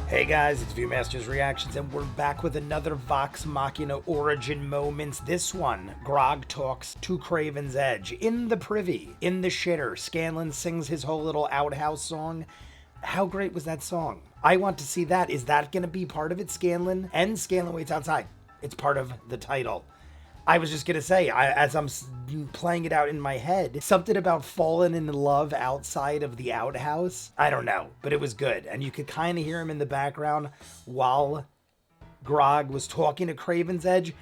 Hey guys, it's Viewmaster's Reactions, and we're back with another Vox Machina origin moments. This one, Grog talks to Craven's Edge in the privy, in the shitter. Scanlan sings his whole little outhouse song. How great was that song? I want to see that. Is that going to be part of it, Scanlan? And Scanlan waits outside. It's part of the title. I was just going to say, as I'm playing it out in my head, something about falling in love outside of the outhouse. I don't know, but it was good. And you could kind of hear him in the background while Grog was talking to Craven's Edge.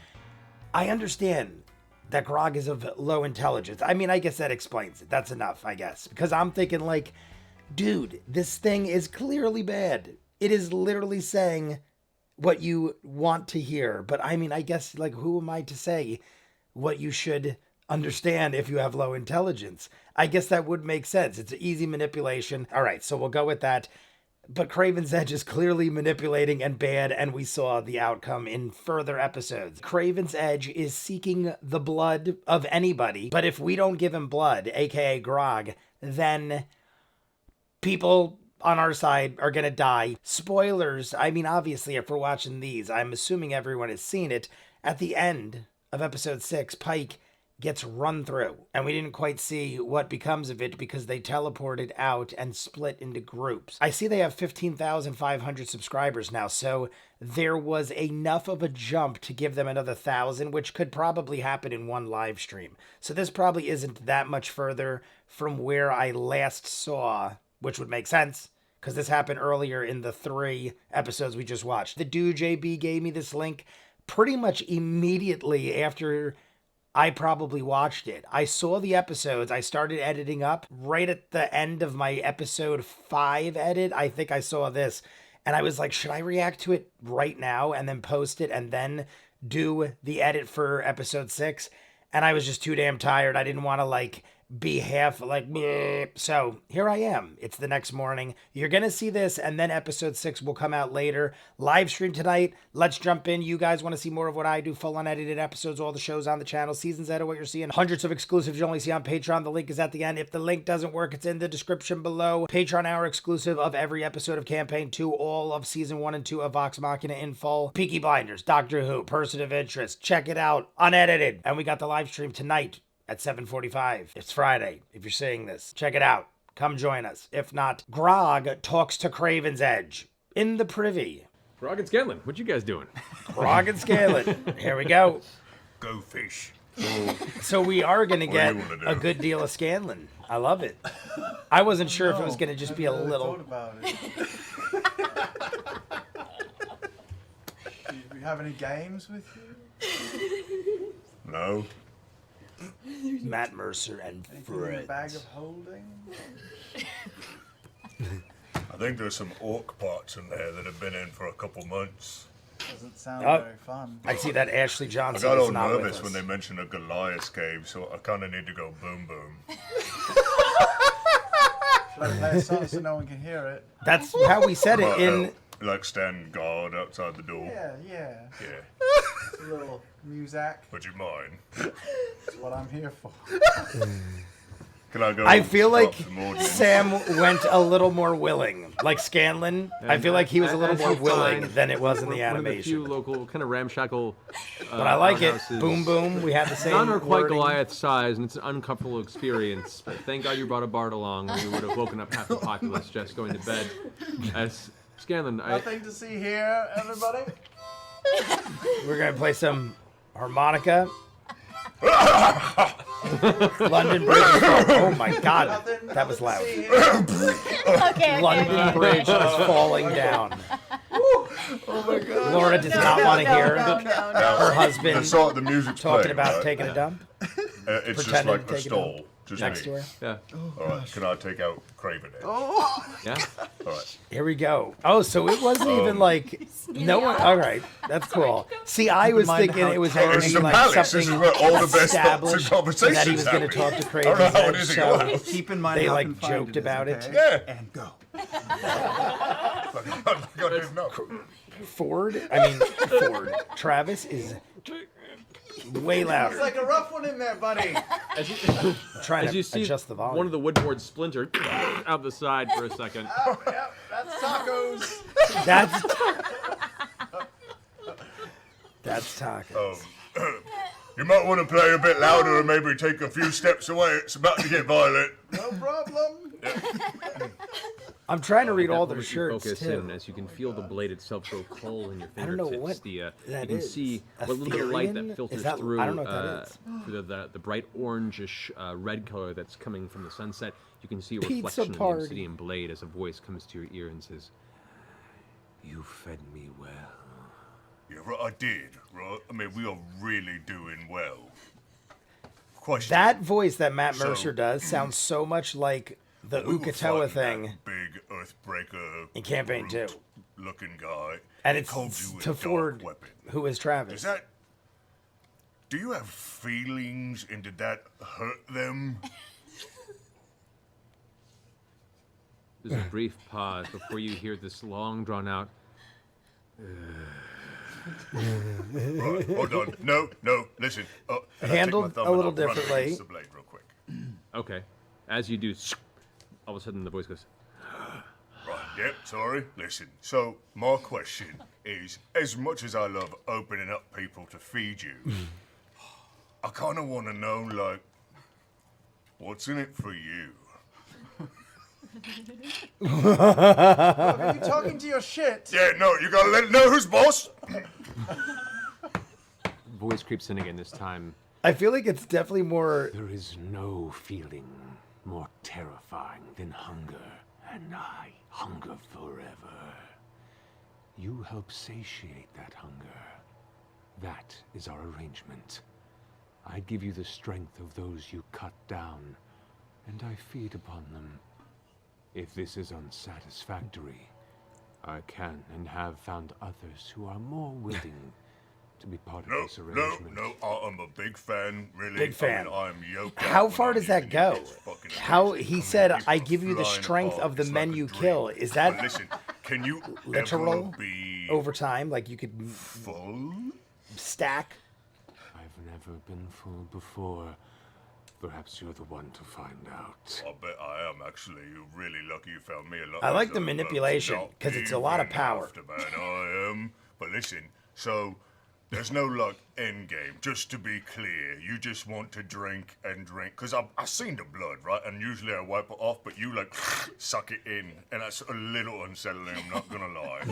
I understand that Grog is of low intelligence. I mean, I guess that explains it. That's enough, I guess. Because I'm thinking like, dude, this thing is clearly bad. It is literally saying what you want to hear. But I mean, I guess, like, who am I to say what you should understand if you have low intelligence? I guess that would make sense. It's easy manipulation. All right, so we'll go with that. But Craven's Edge is clearly manipulating and bad, and we saw the outcome in further episodes. Craven's Edge is seeking the blood of anybody, but if we don't give him blood, aka Grog, then people on our side are gonna die. Spoilers, I mean, obviously, if we're watching these, I'm assuming everyone has seen it. At the end of episode 6, Pike gets run through, and we didn't quite see what becomes of it because they teleported out and split into groups. I see they have 15,500 subscribers now, so there was enough of a jump to give them another 1,000, which could probably happen in one live stream. So this probably isn't that much further from where I last saw, which would make sense, because this happened earlier in the 3 episodes we just watched. The dude JB gave me this link pretty much immediately after I probably watched it. I saw the episodes. I started editing up right at the end of my episode 5 edit. I think I saw this, and I was like, should I react to it right now and then post it and then do the edit for episode 6? And I was just too damn tired. I didn't want to like be half like, bleh. So here I am. It's the next morning. You're going to see this, and then episode 6 will come out later. Live stream tonight. Let's jump in. You guys want to see more of what I do, full unedited episodes, all the shows on the channel, seasons out of what you're seeing, hundreds of exclusives you only see on Patreon. The link is at the end. If the link doesn't work, it's in the description below. Patreon hour exclusive of every episode of Campaign 2, all of season 1 and 2 of Vox Machina in full. Peaky Blinders, Doctor Who, Person of Interest. Check it out, unedited. And we got the live stream tonight at 7:45. It's Friday, if you're seeing this. Check it out. Come join us. If not, Grog talks to Craven's Edge in the privy. Grog and Scanlan, what you guys doing? Grog and Scanlan. Here we go. Go fish. So we are going to get a good deal of Scanlan. I love it. I wasn't sure if it was going to just be a little... About it. Do you have any games with you? No. Matt Mercer and Anything in the Fred. bag of holding? I think there's some orc parts in there that have been in for a couple months. Doesn't sound very fun. I see that Ashley I Johnson got is all not with nervous us. when they mentioned a Goliath cave, so I kind of need to go boom boom. Should I play a song so no one can hear it? That's how we said it in... Like stand guard outside the door. Yeah. Yeah. It's a little music. Would you mind? That's what I'm here for. Can I go? I feel like stop some audience? Sam went a little more willing. Like Scanlan, I feel like he was a little As more you willing find, than it was in the one of the few animation. local kind of ramshackle But I like it. outhouses. Boom, boom. We have the same None are quite wording. Goliath size, and it's an uncomfortable experience. But thank God you brought a bard along, or we would have woken up half the populace just going to bed. As Scanlan, Nothing to see here, everybody. We're going to play some harmonica. London Bridge. Oh my God, that was loud. Okay. London Bridge is falling down. Oh my God. Laura does not want to hear No. her husband The music's talking playing, about right? taking a dump It's just pretending like to a take it stall. Just next me. to her. yeah, All right. Can I take out Craven? yeah. All right. Here we go. Oh, so it wasn't even like no one. All right, that's cool. See, I was mind thinking how it was tiny- going It's to the be like palace. This something is where all the best thoughts and established, and conversations that he was going to talk happen. to I don't know Craven's how it Edge, is in so your house. Keep in mind they how like confined joked it is, about okay? it. Yeah. And go. I don't even know. Ford, Travis is way It's louder. like a rough one in there, buddy. Trying As you to see, adjust the volume. one of the woodboards splintered out the side for a second. Yep, that's tacos. That's Taka. You might want to play a bit louder and maybe take a few steps away. It's about to get violent. No problem. I'm trying to read all their As you shirts focus too. in, as you can feel the blade itself go cold in your I fingertips. don't know what you that can is. see what little bit of light Ethereum? that filters Is that- through I don't know what that is. through the bright orangish red color that's coming from the sunset. You can see a Pizza reflection of the party. obsidian blade as a voice comes to your ear and says, "You fed me well." Yeah, right, I did, right? I mean, we are really doing well. Question. That voice that Matt So- Mercer does sounds so much like the we were Ukatoa fighting thing. that big Earthbreaker in Campaign brute 2. looking guy. And He it's called you a to dark Ford, weapon. who is Travis. Is that? Do you have feelings, and did that hurt them? There's a brief pause before you hear this long drawn out. Right, hold on. No, listen. I take my Handled thumb a and little I'll run it differently. against the blade real quick. Okay, as you do, all of a sudden the voice goes, Right, yep, sorry. Listen, so my question is, as much as I love opening up people to feed you, I kind of want to know, like, what's in it for you? Are you talking to your shit? Yeah, no, you gotta let it know who's boss. voice creeps in again this time. I feel like it's definitely more. There is no feeling more terrifying than hunger, and I hunger forever. You help satiate that hunger. That is our arrangement. I give you the strength of those you cut down, and I feed upon them. If this is unsatisfactory, I can and have found others who are more willing to be part of No, this arrangement. I'm a big fan, really. Big fan. I mean, I'm yoked How up far when does I'm that eating it. go? It's fucking How amazing. he I said, mean, "I people give you the flying strength apart. of the It's men like a you dream. kill." Is But that listen, can you literal ever be over time? Like you could full? stack? I've never been full before. Perhaps you're the one to find out. I bet I am, actually. You're really lucky you found me a lot. I like the easier, but manipulation, not 'cause it's a lot of even power. after, man, I am. But listen, so there's no like end game. Just to be clear, you just want to drink and drink. Cause I seen the blood, right? And usually I wipe it off, but you like suck it in, and that's a little unsettling. I'm not gonna lie.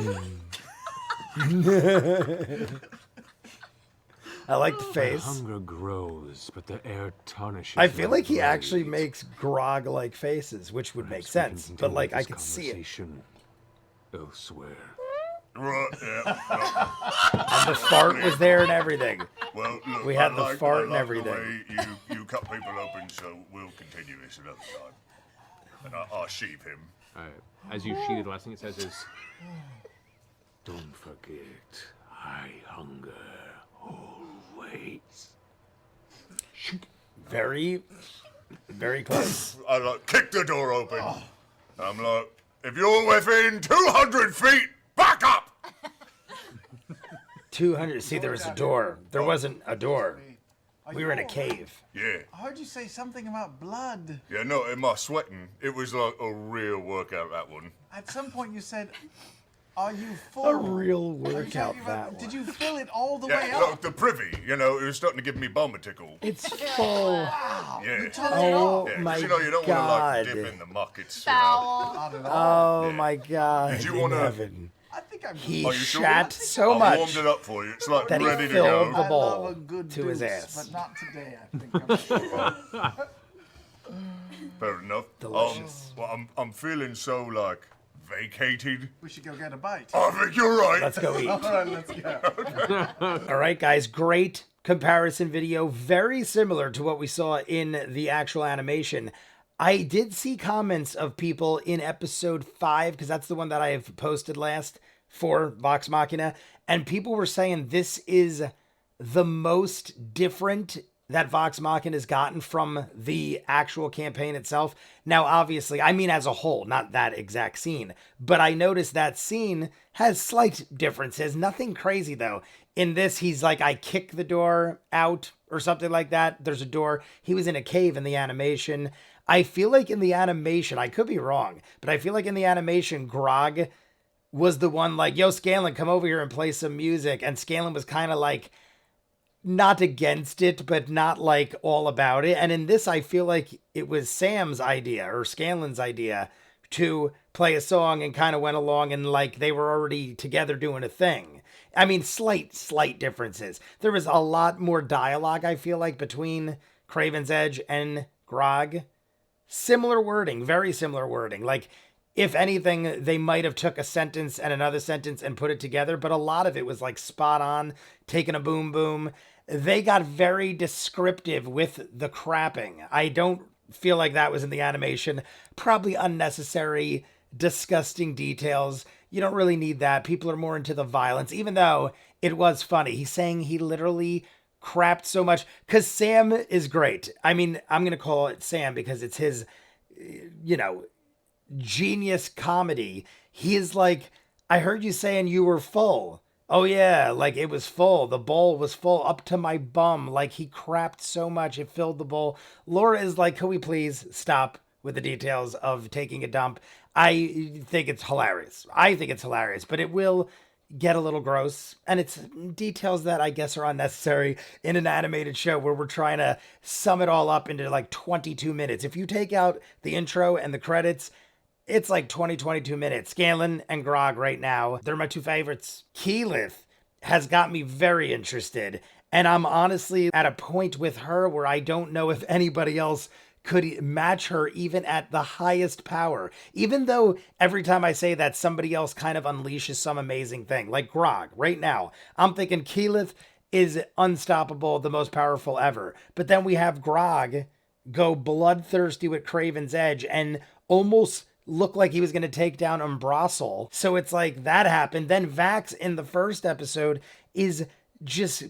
I like the The face. hunger grows, but the air tarnishes. I feel my like he actually blade. makes Grog like faces, which would make Perhaps we can sense. But continue like I this could see it. conversation elsewhere. Right? Yeah. And the fart was there and everything. Well, look, We had I the like, fart I and like everything. The way you cut people open, so we'll continue this another time. And I'll sheave him. As you sheet it, the last thing it says is, Don't forget, I hunger always. Very, very close. I like kick the door open. I'm like, if you're within 200 feet, back up. 200. See, there was a door. There wasn't a door. We were in a cave. Yeah, I heard you say something about blood. yeah. No, in my sweating, it was like a real workout. That one. At some point you said, "Are you full?" A real Are you workout, talking about- that one. Did you fill it all the way Yeah, up? look, the privy. You know, it was starting to give me bum a tickle. It's full. Yeah. Oh Yeah, 'cause, my you know, you don't god. want to like dip in the muck. It's Foul. Not at all. Oh my god. Did you in wanna- heaven. I think I'm. He Are you sure? shat so I much warmed it up for you. It's like that he ready to filled go. the bowl I love a good to his deuce, ass. but not today. I think I'm Fair enough. Delicious. Well, I'm feeling so like vacated. we should go get a bite. I think you're right. Let's go eat. All right, let's go. All right, guys, great comparison video. Very similar to what we saw in the actual animation. I did see comments of people in episode 5, because that's the one that I have posted last for Vox Machina, and people were saying this is the most different that Vox Machina has gotten from the actual campaign itself. Now, obviously, I mean as a whole, not that exact scene, but I noticed that scene has slight differences. Nothing crazy, though. In this, he's like, I kick the door out or something like that. There's a door. He was in a cave in the animation. I feel like in the animation, I could be wrong, but I feel like in the animation, Grog was the one like, yo, Scanlan, come over here and play some music. And Scanlan was kind of like, not against it, but not like all about it. And in this, I feel like it was Sam's idea or Scanlan's idea to play a song and kind of went along and like they were already together doing a thing. I mean, slight differences. There was a lot more dialogue, I feel like, between Craven's Edge and Grog. Similar wording, very similar wording. Like, if anything, they might have took a sentence and another sentence and put it together, but a lot of it was like spot on, taking a boom boom. They got very descriptive with the crapping. I don't feel like that was in the animation. Probably unnecessary, disgusting details. You don't really need that. People are more into the violence, even though it was funny. He's saying he literally crapped so much because Sam is great. I mean, I'm going to call it Sam because it's his, genius comedy. He is like, I heard you saying you were full. Oh yeah, like it was full. The bowl was full up to my bum. Like he crapped so much it filled the bowl. Laura is like, could we please stop with the details of taking a dump? I think it's hilarious. But it will get a little gross. And it's details that I guess are unnecessary in an animated show where we're trying to sum it all up into like 22 minutes. If you take out the intro and the credits, it's like 22 minutes. Scanlan and Grog right now, they're my two favorites. Keyleth has got me very interested. And I'm honestly at a point with her where I don't know if anybody else could match her even at the highest power. Even though every time I say that, somebody else kind of unleashes some amazing thing. Like Grog, right now, I'm thinking Keyleth is unstoppable, the most powerful ever. But then we have Grog go bloodthirsty with Craven's Edge and almost looked like he was going to take down Umbrasyl. So it's like that happened. Then Vax in the first episode is just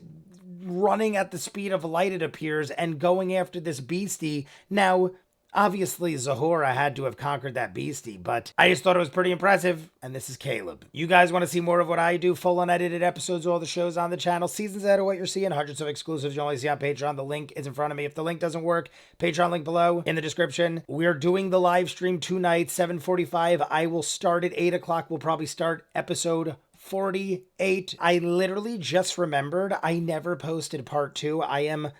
running at the speed of light, it appears, and going after this beastie. Now, obviously, Zahora had to have conquered that beastie, but I just thought it was pretty impressive. And this is Caleb. You guys want to see more of what I do? Full unedited episodes of all the shows on the channel. Seasons ahead of what you're seeing. Hundreds of exclusives you only see on Patreon. The link is in front of me. If the link doesn't work, Patreon link below in the description. We're doing the live stream tonight, 7:45. I will start at 8 o'clock. We'll probably start episode 48. I literally just remembered I never posted part 2. I am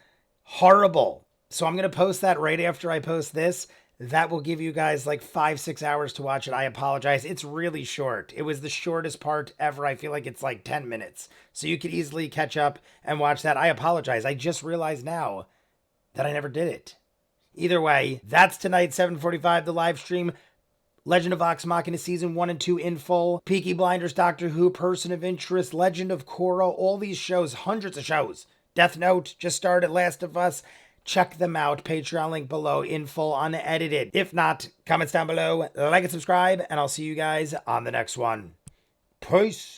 horrible. So I'm going to post that right after I post this. That will give you guys like 5-6 hours to watch it. I apologize. It's really short. It was the shortest part ever. I feel like it's like 10 minutes. So you could easily catch up and watch that. I apologize. I just realized now that I never did it. Either way, that's tonight, 7:45, the live stream. Legend of Vox Machina Season 1 and 2 in full. Peaky Blinders, Doctor Who, Person of Interest, Legend of Korra, all these shows, hundreds of shows. Death Note, just started, Last of Us. Check them out. Patreon link below in full unedited. If not, comments down below, like and subscribe, and I'll see you guys on the next one. Peace.